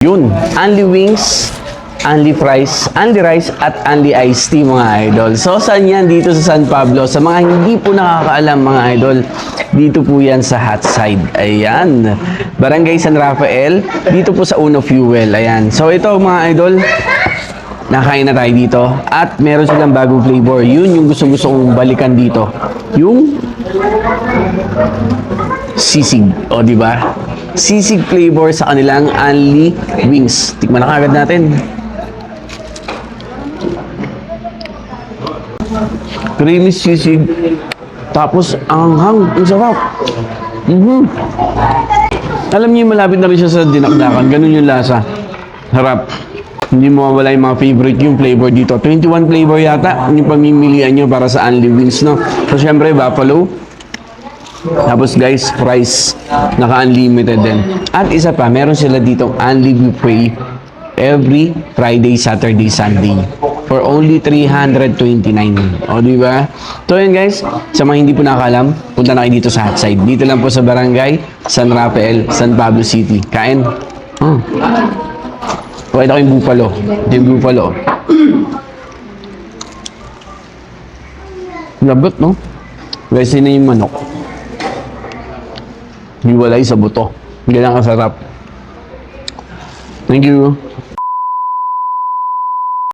Yun, only wings, only fries, only rice, at only iced tea mga idol. So, saan yan? Dito sa San Pablo. Sa mga hindi po nakakaalam mga idol, dito po yan sa Hot Side. Ayan. Barangay San Rafael, dito po sa Uno Fuel. Ayan. So, ito mga idol, nakain na tayo dito. At meron silang bagong flavor. Yun yung gusto-gusto kong balikan dito. Yung sisig. O, di ba? Sisig flavor sa kanilang only wings. Tikman na kagad natin. Creamy sisig. Tapos, anghang. Ang sarap. Alam niyo, malapit na rin siya sa dinakdakan. Ganun yung lasa. Harap. Hindi mo mawala yung mga favorite yung flavor dito. 21 flavor yata yung pamimilian nyo para sa only wings, no? So, syempre, buffalo. Tapos guys, fries, naka-unlimited din. At isa pa, meron sila ditong only buffet every Friday, Saturday, Sunday for only 329. O, di ba? So, yun guys, sa mga hindi po nakakalam, punta na kayo dito sa Hot Side. Dito lang po sa Barangay San Rafael, San Pablo City. Kain. Pakita ko yung buffalo. Ito yung buffalo. Labot, no? Guys, yun na yung manok. Hiwalay sa buto. Ganyan kasarap. Thank you.